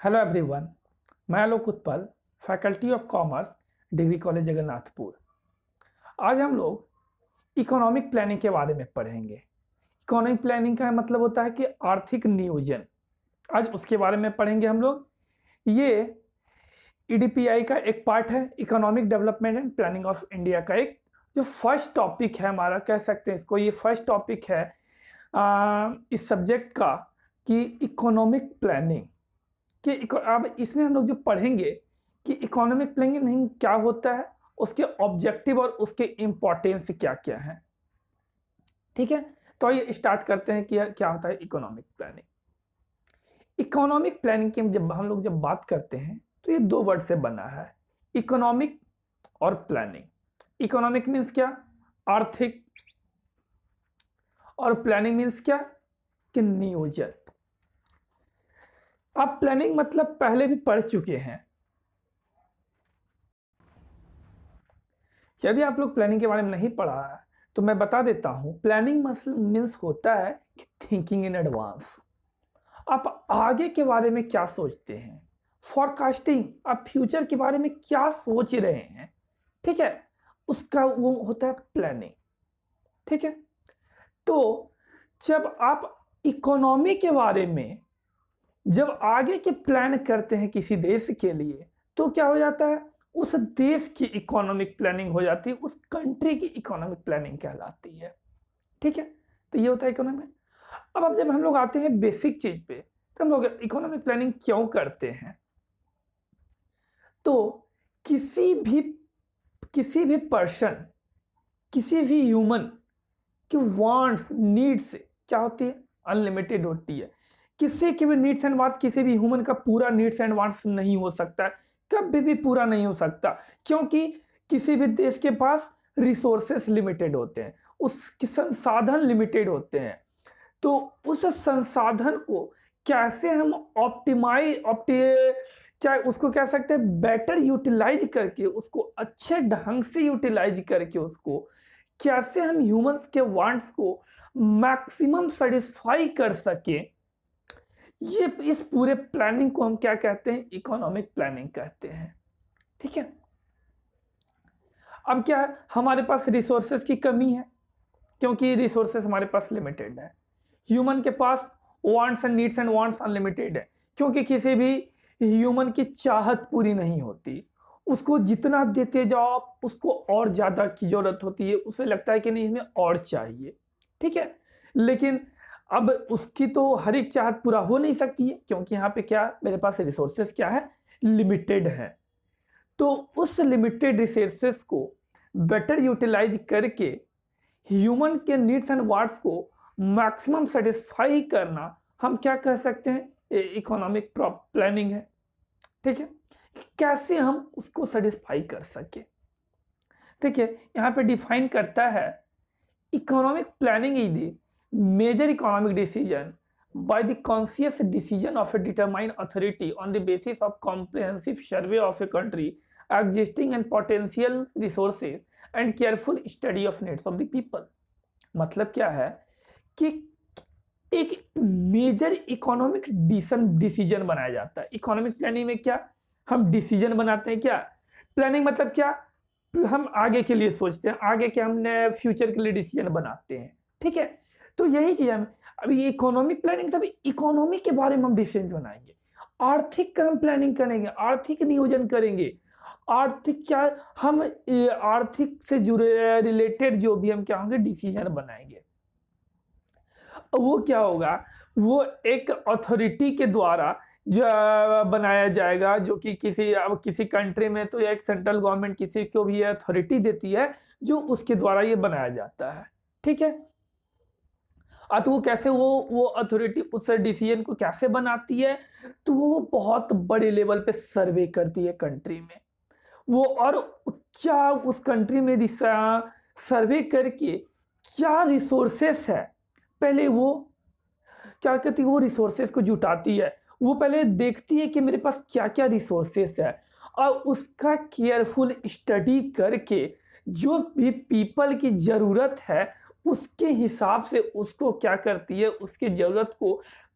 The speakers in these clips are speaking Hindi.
हेलो एवरीवन, मैं Alok Utpal, faculty of commerce, degree college Jagannathpur. आज हम लोग इकोनॉमिक प्लानिंग के बारे में पढ़ेंगे। इकोनॉमिक प्लानिंग का मतलब होता है कि आर्थिक नियोजन। आज उसके बारे में पढ़ेंगे हम लोग। ये ईडीपीआई का एक पार्ट है, economic development and planning of India का एक जो फर्स्ट टॉपिक है हमारा, कह सकते हैं इसको, ये फर्स्ट टॉपिक है इस सब्जेक्ट का कि इकोनॉमिक प्लानिंग कि अब इसमें हम लोग जो पढ़ेंगे कि इकोनॉमिक प्लानिंग क्या होता है, उसके ऑब्जेक्टिव और उसके इम्पोर्टेंस क्या क्या है। ठीक है, तो ये स्टार्ट करते हैं कि क्या होता है इकोनॉमिक प्लानिंग। इकोनॉमिक प्लानिंग की जब हम लोग बात करते हैं तो ये दो वर्ड से बना है, इकोनॉमिक और प्लानिंग। इकोनॉमिक मीन्स क्या? आर्थिक। और प्लानिंग मीन्स क्या? कि नियोजन। आप प्लानिंग मतलब पहले भी पढ़ चुके हैं। यदि आप लोग प्लानिंग के बारे में नहीं पढ़ा है तो मैं बता देता हूं। प्लानिंग मीन्स होता है कि थिंकिंग इन एडवांस। आप आगे के बारे में क्या सोचते हैं, फॉरकास्टिंग, आप फ्यूचर के बारे में क्या सोच रहे हैं, ठीक है, उसका वो होता है प्लानिंग। ठीक है, तो जब आप इकोनॉमी के बारे में जब आगे के प्लान करते हैं किसी देश के लिए तो क्या हो जाता है, उस देश की इकोनॉमिक प्लानिंग हो जाती है, उस कंट्री की इकोनॉमिक प्लानिंग कहलाती है। ठीक है, तो ये होता है इकोनॉमिक। अब जब हम लोग आते हैं बेसिक चीज पे, तो हम लोग इकोनॉमिक प्लानिंग क्यों करते हैं? तो किसी भी पर्सन, किसी भी ह्यूमन की वांट्स, नीड्स क्या होती है? अनलिमिटेड होती है। किसी की भी नीड्स एंड वांट्स, किसी भी ह्यूमन का पूरा नीड्स एंड वांट्स नहीं हो सकता है, कभी भी पूरा नहीं हो सकता, क्योंकि किसी भी देश के पास रिसोर्सेस लिमिटेड होते हैं, उसके संसाधन लिमिटेड होते हैं। तो उस संसाधन को कैसे हम क्या उसको कह सकते हैं, बेटर यूटिलाइज करके, उसको अच्छे ढंग से यूटिलाइज करके, उसको कैसे हम ह्यूमंस के वांट्स को मैक्सिमम सेटिस्फाई कर सके, ये इस पूरे प्लानिंग को हम क्या कहते हैं? इकोनॉमिक प्लानिंग कहते हैं। ठीक है, अब क्या है, हमारे पास रिसोर्सेज की कमी है क्योंकि रिसोर्सेज हमारे पास लिमिटेड है। ह्यूमन के पास wants and needs and wants unlimited है, क्योंकि किसी भी ह्यूमन की चाहत पूरी नहीं होती। उसको जितना देते जाओ उसको और ज्यादा की जरूरत होती है, उसे लगता है कि नहीं हमें और चाहिए। ठीक है, लेकिन अब उसकी तो हर एक चाहत पूरा हो नहीं सकती है, क्योंकि यहाँ पे क्या, मेरे पास रिसोर्सेस क्या है? लिमिटेड है। तो उस लिमिटेड रिसोर्सेस को बेटर यूटिलाइज करके ह्यूमन के नीड्स एंड वांट्स को मैक्सिमम सेटिस्फाई करना हम क्या कह सकते हैं? इकोनॉमिक प्लानिंग है। ठीक है, कैसे हम उसको सेटिस्फाई कर सके। ठीक है, यहाँ पे डिफाइन करता है, economic planning is the major economic decision by the conscious decision of a determined authority on the basis of comprehensive survey of a country existing and potential resources and careful study of needs of the people। मतलब क्या है कि एक मेजर इकोनॉमिक डिसीजन बनाया जाता है। इकोनॉमिक प्लानिंग में क्या हम डिसीजन बनाते हैं? क्या प्लानिंग मतलब क्या? हम आगे के लिए सोचते हैं, आगे के हमने फ्यूचर के लिए डिसीजन बनाते हैं। ठीक है, तो यही चीज है। अभी इकोनॉमिक प्लानिंग, तभी इकोनॉमी के बारे में हम डिसीजन बनाएंगे, आर्थिक का हम प्लानिंग करेंगे, आर्थिक नियोजन करेंगे। आर्थिक क्या, हम आर्थिक से जुड़े रिलेटेड जो भी हम क्या होंगे डिसीजन बनाएंगे। वो क्या होगा, वो एक अथॉरिटी के द्वारा जो बनाया जाएगा, जो कि किसी कंट्री में तो एक सेंट्रल गवर्नमेंट किसी को भी अथॉरिटी देती है, जो उसके द्वारा ये बनाया जाता है। ठीक है, तो वो कैसे, वो अथॉरिटी उस डिसीजन को कैसे बनाती है? तो वो बहुत बड़े लेवल पे सर्वे करती है कंट्री में वो, और क्या उस कंट्री में सर्वे करके क्या रिसोर्सेस है, पहले वो क्या करती है, वो रिसोर्सेस को जुटाती है। वो पहले देखती है कि मेरे पास क्या क्या रिसोर्सेस है, और उसका केयरफुल स्टडी करके जो भी पीपल की जरूरत है उसके हिसाब से उसको क्या करती है, उसकी जरूरत को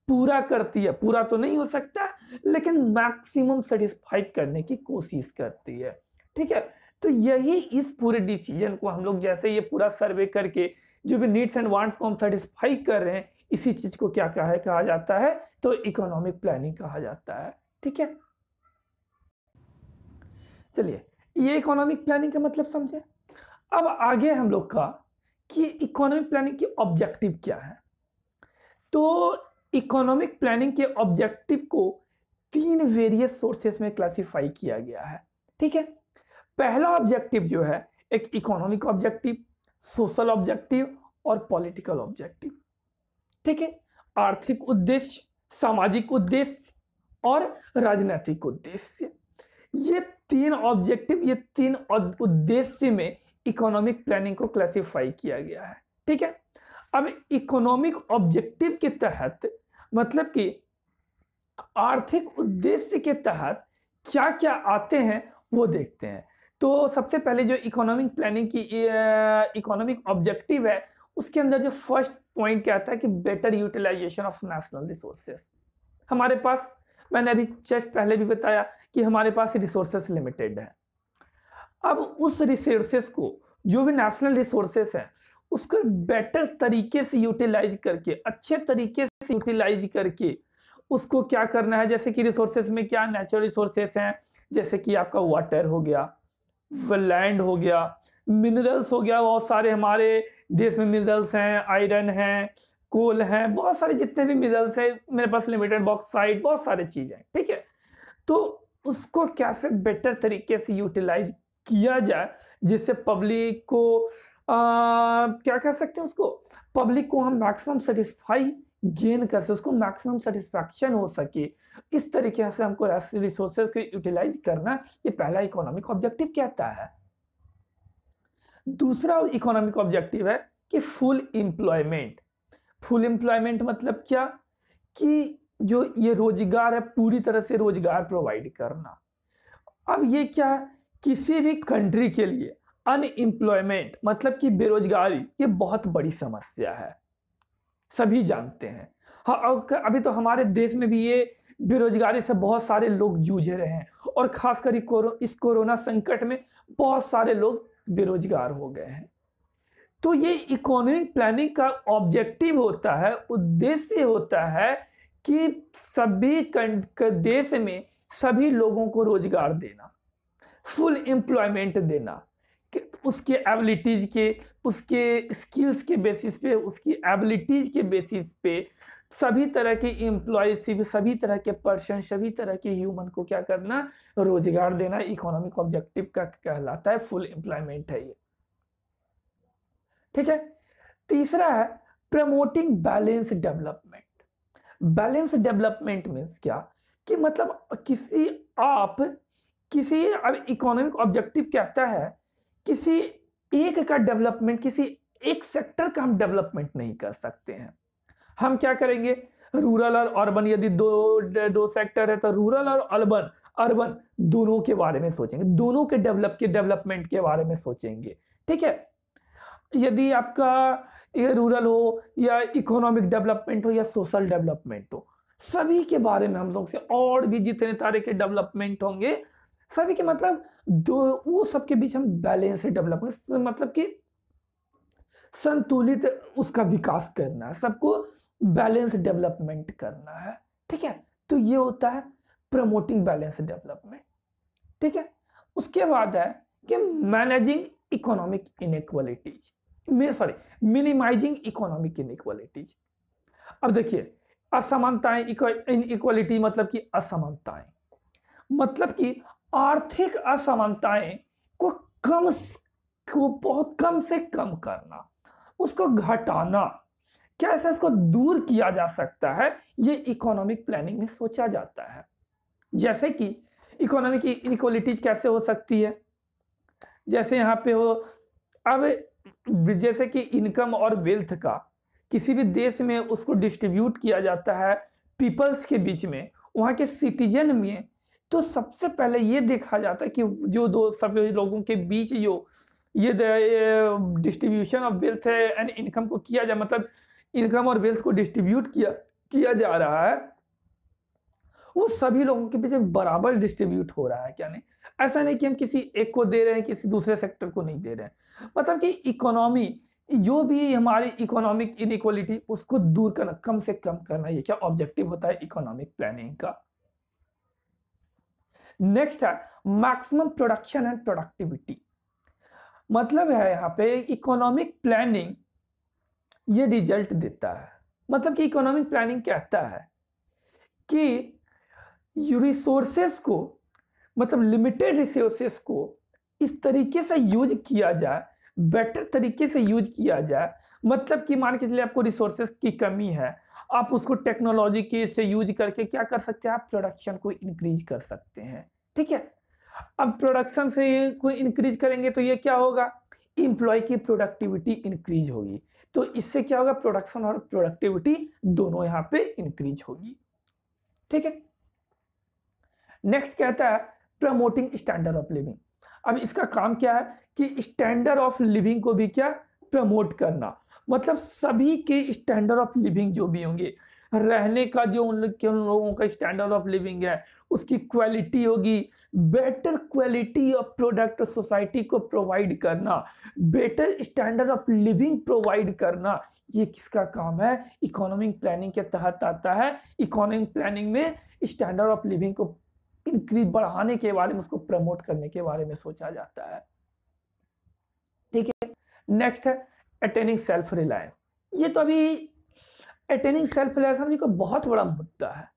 पूरा करती है। पूरा तो नहीं हो सकता, लेकिन मैक्सिमम सेटिस्फाई करने की कोशिश करती है। ठीक है, तो यही इस पूरे डिसीजन को हम लोग जैसे ये पूरा सर्वे करके जो भी नीड्स एंड वांट्स को हम सेटिस्फाई कर रहे हैं, इसी चीज को क्या कहा जाता है, तो इकोनॉमिक प्लानिंग कहा जाता है। ठीक है, चलिए ये इकोनॉमिक प्लानिंग का मतलब समझे। अब आगे हम लोग का कि इकोनॉमिक प्लानिंग की ऑब्जेक्टिव क्या है। तो इकोनॉमिक प्लानिंग के ऑब्जेक्टिव को 3 वेरियस सोर्सेस में क्लासिफाई किया गया है। ठीक है, पहला ऑब्जेक्टिव जो है एक इकोनॉमिक ऑब्जेक्टिव, सोशल ऑब्जेक्टिव और पॉलिटिकल ऑब्जेक्टिव। ठीक है, आर्थिक उद्देश्य, सामाजिक उद्देश्य और राजनीतिक उद्देश्य, ये 3 ऑब्जेक्टिव, ये 3 उद्देश्य में इकोनॉमिक प्लानिंग को क्लासिफाई किया गया है। ठीक है, अब इकोनॉमिक ऑब्जेक्टिव के तहत मतलब कि आर्थिक उद्देश्य के तहत क्या क्या आते हैं वो देखते हैं। तो सबसे पहले जो इकोनॉमिक प्लानिंग की इकोनॉमिक ऑब्जेक्टिव है, उसके अंदर जो फर्स्ट पॉइंट क्या आता है कि better utilisation of national resources. हमारे पास, मैंने अभी जस्ट पहले भी बताया कि हमारे पास रिसोर्सेस लिमिटेड है। अब उस रिसोर्सेस को, जो भी नेशनल रिसोर्सेस हैं, उसको बेटर तरीके से यूटिलाइज करके, अच्छे तरीके से यूटिलाइज करके उसको क्या करना है। जैसे कि रिसोर्सेस में क्या नेचुरल रिसोर्सेस हैं, जैसे कि आपका वाटर हो गया, लैंड हो गया, मिनरल्स हो गया, बहुत सारे हमारे देश में मिनरल्स हैं, आयरन है, कोल है, बहुत सारे जितने भी मिनरल्स हैं मेरे पास, लिमिटेड बॉक्साइट, बहुत सारे चीजें। ठीक है, तो उसको कैसे बेटर तरीके से यूटिलाइज किया जाए जिससे पब्लिक को क्या कह सकते हैं, उसको पब्लिक को हम मैक्सिमम सेटिस्फाई गेन कर सके, उसको मैक्सिमम सेटिस्फैक्शन हो सके, इस तरीके से हमको रिसोर्सेज को यूटिलाइज करना, ये पहला इकोनॉमिक ऑब्जेक्टिव कहता है। दूसरा इकोनॉमिक ऑब्जेक्टिव है कि फुल एम्प्लॉयमेंट। फुल एम्प्लॉयमेंट मतलब क्या, कि जो ये रोजगार है, पूरी तरह से रोजगार प्रोवाइड करना। अब ये क्या, किसी भी कंट्री के लिए अनएम्प्लॉयमेंट मतलब कि बेरोजगारी, ये बहुत बड़ी समस्या है, सभी जानते हैं। हाँ, अभी तो हमारे देश में भी ये बेरोजगारी से बहुत सारे लोग जूझ रहे हैं, और खासकर इस कोरोना संकट में बहुत सारे लोग बेरोजगार हो गए हैं। तो ये इकोनॉमिक प्लानिंग का ऑब्जेक्टिव होता है, उद्देश्य होता है कि सभी देश में सभी लोगों को रोजगार देना, फुल एम्प्लॉयमेंट देना, कि उसके एबिलिटीज के, उसके स्किल्स के बेसिस पे, उसकी एबिलिटीज के बेसिस पे सभी तरह के एम्प्लॉय, सभी तरह के पर्सन, सभी तरह के ह्यूमन को क्या करना, रोजगार देना, इकोनॉमिक ऑब्जेक्टिव का कहलाता है, फुल एम्प्लॉयमेंट है ये। ठीक है, तीसरा है promoting balance development. Balance development means क्या, कि मतलब किसी अब इकोनॉमिक ऑब्जेक्टिव कहता है किसी एक का डेवलपमेंट, किसी एक सेक्टर का हम डेवलपमेंट नहीं कर सकते हैं। हम क्या करेंगे, रूरल और अर्बन, यदि दो सेक्टर है तो रूरल और अर्बन दोनों के बारे में सोचेंगे, दोनों के डेवलपमेंट के बारे में सोचेंगे। ठीक है, यदि आपका ये रूरल हो या इकोनॉमिक डेवलपमेंट हो या सोशल डेवलपमेंट हो, सभी के बारे में हम लोग से, और भी जितने तरह के डेवलपमेंट होंगे सभी के, मतलब वो सबके बीच हम बैलेंस डेवलपमेंट मतलब कि संतुलित उसका विकास करना है, सबको बैलेंस डेवलपमेंट करना है। ठीक है, तो ये होता है प्रमोटिंग बैलेंस डेवलपमेंट। ठीक है, उसके बाद है कि managing economic inequalities, minimising economic inequalities. अब देखिए, असमानताएं, इनइक्वालिटी मतलब कि असमानताएं, मतलब कि आर्थिक असमानताएं को बहुत कम से कम करना, उसको घटाना, कैसे इसको दूर किया जा सकता है, ये इकोनॉमिक प्लानिंग में सोचा जाता है। जैसे कि इकोनॉमिक इनइक्वालिटीज कैसे हो सकती है, जैसे यहाँ पे हो, अब जैसे कि इनकम और वेल्थ का किसी भी देश में उसको डिस्ट्रीब्यूट किया जाता है पीपल्स के बीच में, वहाँ के सिटीजन में, तो सबसे पहले ये देखा जाता है कि जो दो सब लोगों के बीच जो ये distribution of wealth and income को किया जाए, मतलब इनकम और वेल्थ को डिस्ट्रीब्यूट किया जा रहा है, वो सभी लोगों के पीछे बराबर डिस्ट्रीब्यूट हो रहा है क्या नहीं। ऐसा नहीं कि हम किसी एक को दे रहे हैं किसी दूसरे सेक्टर को नहीं दे रहे हैं। मतलब कि इकोनॉमी जो भी हमारी इकोनॉमिक इनइक्वालिटी उसको दूर करना, कम से कम करना, ये क्या ऑब्जेक्टिव होता है इकोनॉमिक प्लानिंग का। नेक्स्ट है मैक्सिमम प्रोडक्शन एंड प्रोडक्टिविटी। मतलब है यहाँ पे इकोनॉमिक प्लानिंग ये रिजल्ट देता है। मतलब कि इकोनॉमिक प्लानिंग कहता है कि रिसोर्सेस को, मतलब लिमिटेड रिसोर्सेस को इस तरीके से यूज किया जाए, बेटर तरीके से यूज किया जाए। मतलब कि मान के चलिए आपको रिसोर्सेस की कमी है, आप उसको टेक्नोलॉजी के से यूज करके क्या कर सकते हैं, आप प्रोडक्शन को इंक्रीज कर सकते हैं। ठीक है, अब प्रोडक्शन से को इंक्रीज करेंगे तो ये क्या होगा, इंप्लॉय की प्रोडक्टिविटी इंक्रीज होगी। तो इससे क्या होगा, प्रोडक्शन और प्रोडक्टिविटी दोनों यहाँ पे इंक्रीज होगी। ठीक है, नेक्स्ट कहता है प्रमोटिंग स्टैंडर्ड ऑफ लिविंग। अब इसका काम क्या है कि स्टैंडर्ड ऑफ लिविंग को भी क्या प्रमोट करना। मतलब सभी के स्टैंडर्ड ऑफ लिविंग जो भी होंगे, रहने का जो उन लोगों का स्टैंडर्ड ऑफ लिविंग है उसकी क्वालिटी होगी, better quality of product society को प्रोवाइड करना, better standard of living provide करना। ये किसका काम है, इकोनॉमिक प्लानिंग के तहत आता है। इकोनॉमिक प्लानिंग में स्टैंडर्ड ऑफ लिविंग को इंक्रीज बढ़ाने के बारे में, उसको प्रमोट करने के बारे में सोचा जाता है। ठीक है, नेक्स्ट है अटेनिंग सेल्फ रिलायंस। ये तो अभी अटेनिंग सेल्फ रिलायंस भी को बहुत बड़ा मुद्दा है।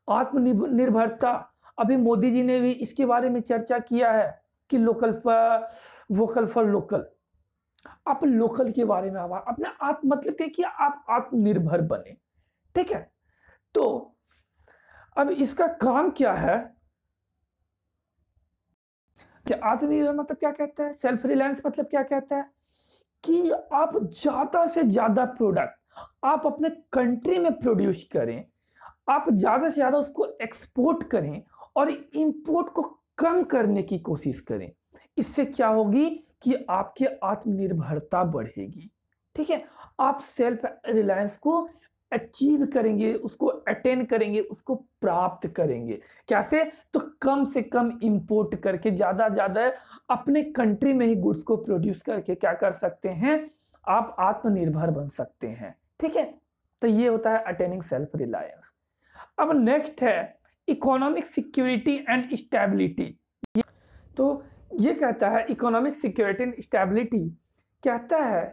आत्मनिर्भरता, अभी मोदी जी ने भी इसके बारे में चर्चा किया है कि वोकल फॉर लोकल। आप लोकल के बारे में अपने मतलब कि आप आत्मनिर्भर बने। ठीक है, तो अब इसका काम क्या है कि आत्मनिर्भर मतलब क्या कहता है, सेल्फ रिलायंस मतलब क्या कहता है कि आप ज्यादा से ज्यादा प्रोडक्ट आप अपने कंट्री में प्रोड्यूस करें, आप ज्यादा से ज्यादा उसको एक्सपोर्ट करें और इंपोर्ट को कम करने की कोशिश करें। इससे क्या होगी कि आपकी आत्मनिर्भरता बढ़ेगी। ठीक है, आप सेल्फ रिलायंस को अचीव करेंगे, उसको अटेन करेंगे, उसको प्राप्त करेंगे। कैसे, तो कम से कम इंपोर्ट करके ज्यादा अपने कंट्री में ही गुड्स को प्रोड्यूस करके क्या कर सकते हैं, आप आत्मनिर्भर बन सकते हैं। ठीक है, तो ये होता है अटेनिंग सेल्फ रिलायंस। अब नेक्स्ट है इकोनॉमिक सिक्योरिटी एंड स्टेबिलिटी। तो ये कहता है इकोनॉमिक सिक्योरिटी एंड स्टेबिलिटी कहता है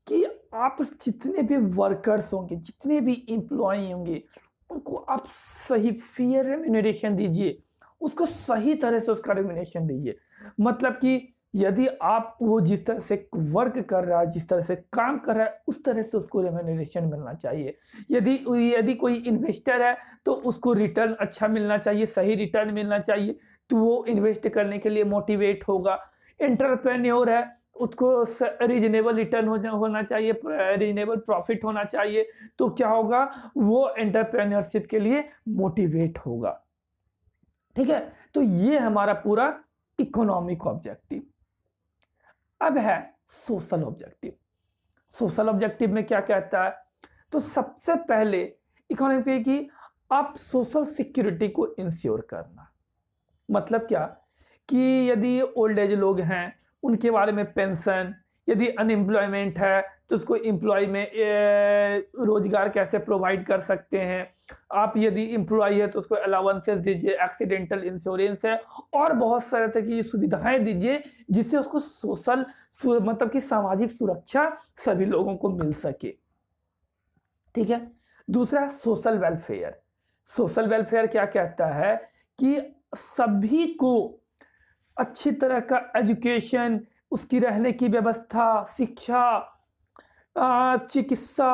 कि आप जितने भी वर्कर्स होंगे, जितने भी एम्प्लॉय होंगे, उनको आप सही फेयर रेम्यूनरेशन दीजिए, उसको सही तरह से उसका रेम्यूनरेशन दीजिए। मतलब कि यदि आप वो जिस तरह से वर्क कर रहा है, जिस तरह से काम कर रहा है, उस तरह से उसको रेम्यूनरेशन मिलना चाहिए। यदि कोई इन्वेस्टर है तो उसको रिटर्न अच्छा मिलना चाहिए, सही रिटर्न मिलना चाहिए, तो वो इन्वेस्ट करने के लिए मोटिवेट होगा। एंटरप्रेन्योर है, उसको रीजनेबल रिटर्न होना चाहिए, रीजनेबल प्रॉफिट होना चाहिए, तो क्या होगा, वो एंटरप्रेन्योरशिप के लिए मोटिवेट होगा। ठीक है, तो ये हमारा पूरा इकोनॉमिक ऑब्जेक्टिव। अब है सोशल ऑब्जेक्टिव। सोशल ऑब्जेक्टिव में क्या कहता है, तो सबसे पहले इकोनॉमिक की आप सोशल सिक्योरिटी को इंश्योर करना। मतलब क्या कि यदि ओल्ड एज लोग हैं उनके बारे में पेंशन, यदि अनएम्प्लॉयमेंट है तो उसको एम्प्लॉय में रोजगार कैसे प्रोवाइड कर सकते हैं, आप यदि एम्प्लॉय है तो उसको अलाउंसेस दीजिए, एक्सीडेंटल इंश्योरेंस है और बहुत सारे तरह की सुविधाएं दीजिए जिससे उसको सोशल मतलब कि सामाजिक सुरक्षा सभी लोगों को मिल सके। ठीक है, दूसरा सोशल वेलफेयर। सोशल वेलफेयर क्या कहता है कि सभी को अच्छी तरह का एजुकेशन, उसकी रहने की व्यवस्था, शिक्षा, चिकित्सा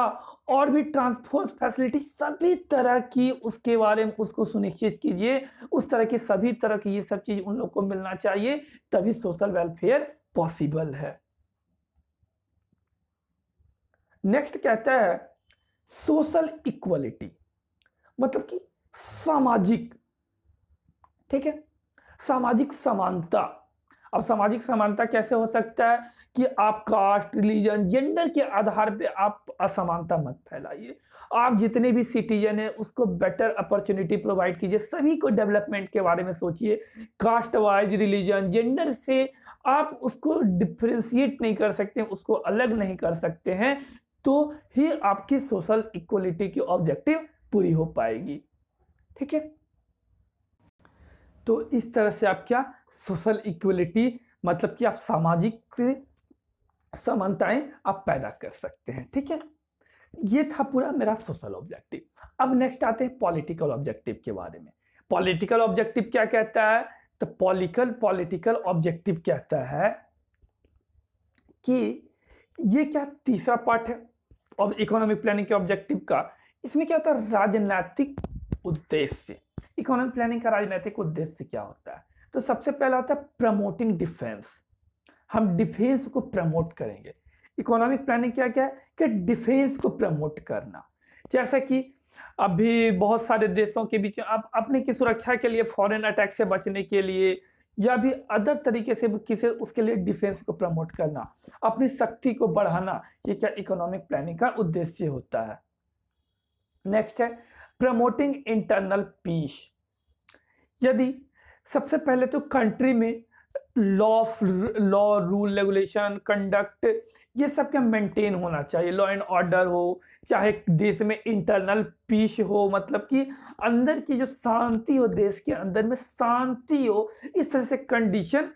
और भी ट्रांसपोर्ट फैसिलिटी, सभी तरह की उसके बारे में उसको सुनिश्चित कीजिए। उस तरह की सभी तरह की ये सब चीज उन लोग को मिलना चाहिए, तभी सोशल वेलफेयर पॉसिबल है। नेक्स्ट कहता है सोशल इक्वलिटी, मतलब कि सामाजिक, ठीक है, सामाजिक समानता। अब सामाजिक समानता कैसे हो सकता है कि आप कास्ट, रिलीजन, जेंडर के आधार पे आप असमानता मत फैलाइए। आप जितने भी सिटीजन हैं उसको बेटर अपॉर्चुनिटी प्रोवाइड कीजिए, सभी को डेवलपमेंट के बारे में सोचिए। कास्ट वाइज, रिलीजन, जेंडर से आप उसको डिफ्रेंशिएट नहीं कर सकते, उसको अलग नहीं कर सकते हैं, तो ही आपकी सोशल इक्वलिटी की ऑब्जेक्टिव पूरी हो पाएगी। ठीक है, तो इस तरह से आप क्या सोशल इक्वलिटी मतलब कि आप सामाजिक समानताएं आप पैदा कर सकते हैं। ठीक है, ये था पूरा मेरा सोशल ऑब्जेक्टिव। अब नेक्स्ट आते हैं पॉलिटिकल ऑब्जेक्टिव के बारे में। पॉलिटिकल ऑब्जेक्टिव क्या कहता है? तो पॉलिटिकल ऑब्जेक्टिव कहता है कि ये क्या तीसरा पार्ट है और इकोनॉमिक प्लानिंग के ऑब्जेक्टिव का। इसमें क्या होता है? राजनीतिक उद्देश्य। इकोनॉमिक प्लानिंग का राजनीतिक उद्देश्य क्या होता है? तो सबसे पहला होता है प्रमोटिंग डिफेंस। हम डिफेंस को प्रमोट करेंगे। इकोनॉमिक प्लानिंग क्या क्या है कि डिफेंस को प्रमोट करना। जैसा कि अभी बहुत सारे देशों के बीच आप अपने की सुरक्षा के लिए, फॉरेन अटैक से बचने के लिए या भी अदर तरीके से किसी उसके लिए डिफेंस को प्रमोट करना, अपनी शक्ति को बढ़ाना, ये क्या इकोनॉमिक प्लानिंग का उद्देश्य होता है। नेक्स्ट है प्रमोटिंग इंटरनल पीस। यदि सबसे पहले तो कंट्री में लॉ रूल रेगुलेशन कंडक्ट ये सब क्या मेंटेन होना चाहिए, लॉ एंड ऑर्डर हो, चाहे देश में इंटरनल पीस हो, मतलब कि अंदर की जो शांति हो, देश के अंदर में शांति हो, इस तरह से कंडीशन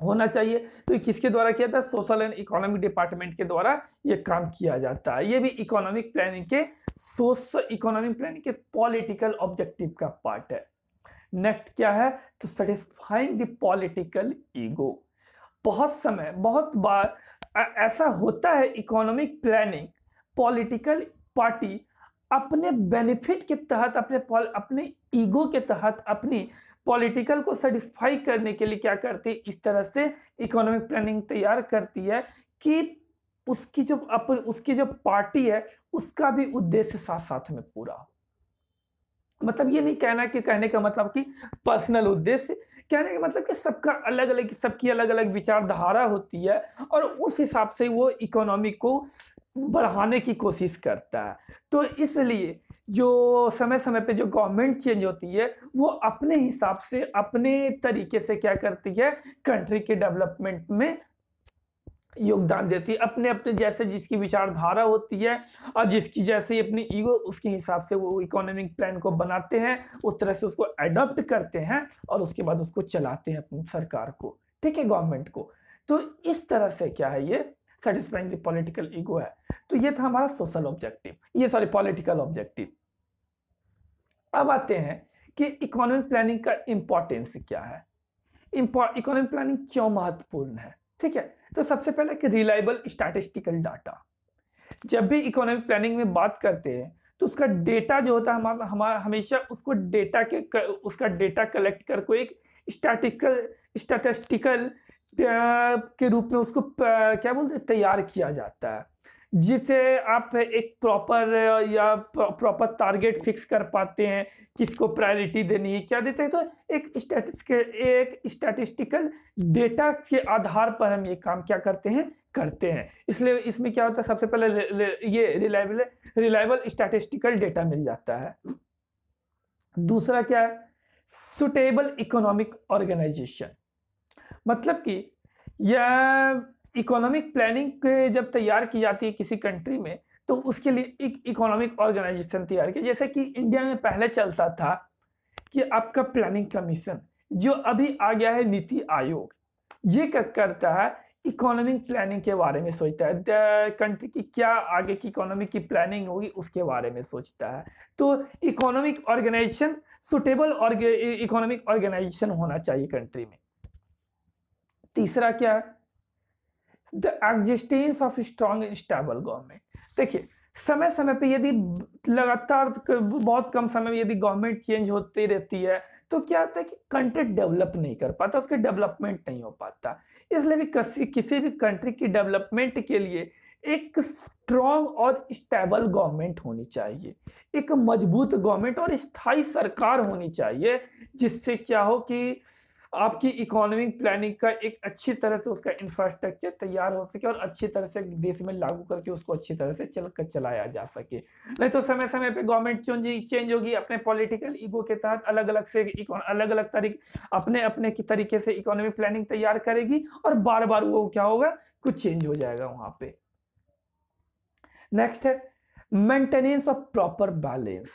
होना चाहिए। तो ये किसके द्वारा किया था? सोशल एंड इकोनॉमिक डिपार्टमेंट के द्वारा ये काम किया जाता है। ये भी इकोनॉमिक प्लानिंग के पॉलिटिकल ऑब्जेक्टिव का पार्ट है। नेक्स्ट क्या है? तो सेटिस्फाइंग द पॉलिटिकल ईगो। बहुत बार ऐसा होता है, इकोनॉमिक प्लानिंग पॉलिटिकल पार्टी अपने बेनिफिट के तहत, अपने ईगो के तहत, अपनी पॉलिटिकल को सेटिस्फाई करने के लिए क्या करती है, इस तरह से इकोनॉमिक प्लानिंग तैयार करती है कि उसकी जो पार्टी है उसका भी उद्देश्य साथ साथ में पूरा हो। मतलब ये नहीं कहने का मतलब कि पर्सनल उद्देश्य, कहने का मतलब कि सबकी अलग अलग विचारधारा होती है और उस हिसाब से वो इकोनॉमी को बढ़ाने की कोशिश करता है। तो इसलिए जो समय समय पे जो गवर्नमेंट चेंज होती है वो अपने हिसाब से, अपने तरीके से क्या करती है, कंट्री के डेवलपमेंट में योगदान देती है। अपने अपने जैसे जिसकी विचारधारा होती है और जिसकी जैसे अपनी ईगो, उसके हिसाब से वो इकोनॉमिक प्लान को बनाते हैं, उस तरह से उसको अडॉप्ट करते हैं और उसके बाद उसको चलाते हैं अपनी सरकार को, ठीक है, गवर्नमेंट को। तो इस तरह से क्या है, ये सेटिस्फाइंग द पॉलिटिकल ईगो है। तो ये था हमारा सोशल ऑब्जेक्टिव, पॉलिटिकल ऑब्जेक्टिव। अब आते हैं कि इकोनॉमिक प्लानिंग का इंपॉर्टेंस क्या है, इकोनॉमिक प्लानिंग क्यों महत्वपूर्ण है। ठीक है, तो सबसे पहले कि रिलायबल स्टैटिस्टिकल डाटा। जब भी इकोनॉमिक प्लानिंग में बात करते हैं तो उसका डेटा जो होता है हमारा हमेशा उसका डेटा कलेक्ट कर को एक स्टैटिस्टिकल के रूप में उसको क्या बोलते हैं, तैयार किया जाता है, जिसे आप एक प्रॉपर टारगेट फिक्स कर पाते हैं, किसको प्रायोरिटी देनी है, क्या देते हैं। तो एक स्टैटिस्टिकल डेटा के आधार पर हम ये काम क्या करते हैं। इसलिए इसमें क्या होता है, सबसे पहले ये रिलायबल स्टैटिस्टिकल डेटा मिल जाता है। दूसरा क्या है, सुटेबल इकोनॉमिक ऑर्गेनाइजेशन। मतलब कि यह इकोनॉमिक प्लानिंग जब तैयार की जाती है किसी कंट्री में तो उसके लिए एक इकोनॉमिक ऑर्गेनाइजेशन तैयार किया। जैसे कि इंडिया में पहले चलता था कि आपका प्लानिंग कमीशन, जो अभी आ गया है नीति आयोग, ये क्या करता है, इकोनॉमिक प्लानिंग के बारे में सोचता है, कंट्री की क्या आगे की इकोनॉमिक की प्लानिंग होगी उसके बारे में सोचता है। तो economic organisation, suitable economic organisation होना चाहिए कंट्री में। तीसरा क्या है, the existence of strong and stable government. देखिए, समय समय पे यदि लगातार बहुत कम समय में यदि गवर्नमेंट चेंज होती रहती है तो क्या होता है कि कंट्री डेवलप नहीं कर पाता, उसके डेवलपमेंट नहीं हो पाता। इसलिए भी किसी भी कंट्री की डेवलपमेंट के लिए एक स्ट्रॉन्ग और स्टेबल गवर्नमेंट होनी चाहिए, एक मजबूत गवर्नमेंट और स्थायी सरकार होनी चाहिए, जिससे क्या हो कि आपकी इकोनॉमिक प्लानिंग का एक अच्छी तरह से उसका इंफ्रास्ट्रक्चर तैयार हो सके और अच्छी तरह से देश में लागू करके उसको अच्छी तरह से चलाया जा सके। नहीं तो समय समय पे गवर्नमेंट चेंज होगी, अपने पॉलिटिकल ईगो के तहत अलग अलग से अलग अलग तरीके अपने अपने की तरीके से इकोनॉमिक प्लानिंग तैयार करेगी और बार बार वो क्या होगा, कुछ चेंज हो जाएगा वहां पे। नेक्स्ट है maintenance of proper balance.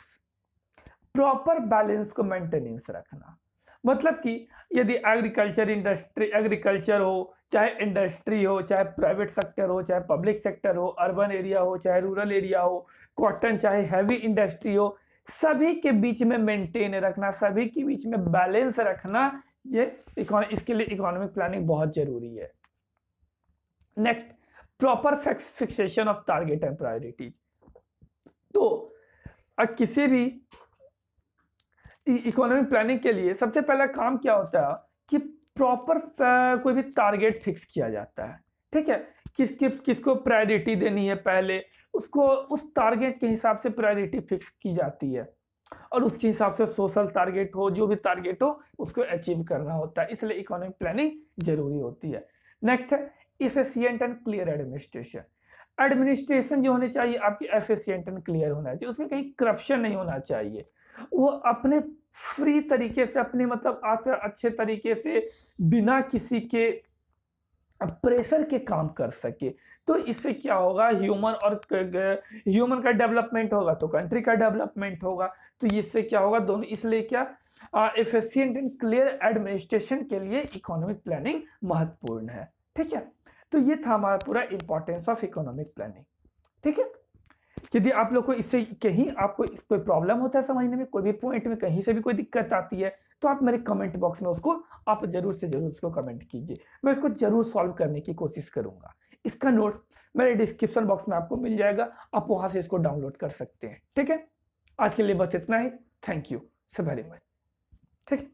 Proper balance को मेंटेनेंस रखना मतलब कि यदि एग्रीकल्चर हो, चाहे इंडस्ट्री हो, चाहे प्राइवेट सेक्टर हो, चाहे पब्लिक सेक्टर हो, अर्बन एरिया हो, चाहे रूरल एरिया हो, कॉटन चाहे हैवी इंडस्ट्री हो, सभी के बीच में मेंटेन रखना, सभी के बीच में बैलेंस रखना, ये इसके लिए इकोनॉमिक प्लानिंग बहुत जरूरी है। Next, proper fixation of target and priorities. तो किसी भी इकोनॉमिक प्लानिंग के लिए सबसे पहला काम क्या होता है कि प्रॉपर कोई भी टारगेट फिक्स किया जाता है। ठीक है, किसको प्रायोरिटी देनी है, पहले उसको उस टारगेट के हिसाब से प्रायोरिटी फिक्स की जाती है और उसके हिसाब से सोशल टारगेट हो, जो भी टारगेट हो उसको अचीव करना होता है, इसलिए इकोनॉमिक प्लानिंग जरूरी होती है। नेक्स्ट है efficient and clear administration. Administration जो होनी चाहिए आपकी एफिशिएंट एंड क्लियर होना चाहिए, उसमें कहीं करप्शन नहीं होना चाहिए, वो अपने फ्री तरीके से अपनी मतलब अच्छे तरीके से बिना किसी के प्रेशर के काम कर सके। तो इससे क्या होगा, ह्यूमन का डेवलपमेंट होगा तो कंट्री का डेवलपमेंट होगा। तो इससे क्या होगा, दोनों, इसलिए क्या एफिशिएंट एंड क्लियर एडमिनिस्ट्रेशन के लिए इकोनॉमिक प्लानिंग महत्वपूर्ण है। ठीक है, तो ये था हमारा पूरा इंपॉर्टेंस ऑफ इकोनॉमिक प्लानिंग। ठीक है, यदि आप लोग को इससे कहीं आपको कोई प्रॉब्लम होता है समझने में, कोई भी पॉइंट में कहीं से भी कोई दिक्कत आती है, तो आप मेरे कमेंट बॉक्स में उसको आप जरूर से जरूर उसको कमेंट कीजिए, मैं इसको जरूर सॉल्व करने की कोशिश करूंगा। इसका नोट मेरे डिस्क्रिप्शन बॉक्स में आपको मिल जाएगा, आप वहां से इसको डाउनलोड कर सकते हैं। ठीक है, आज के लिए बस इतना ही। Thank you so very much. ठीक है।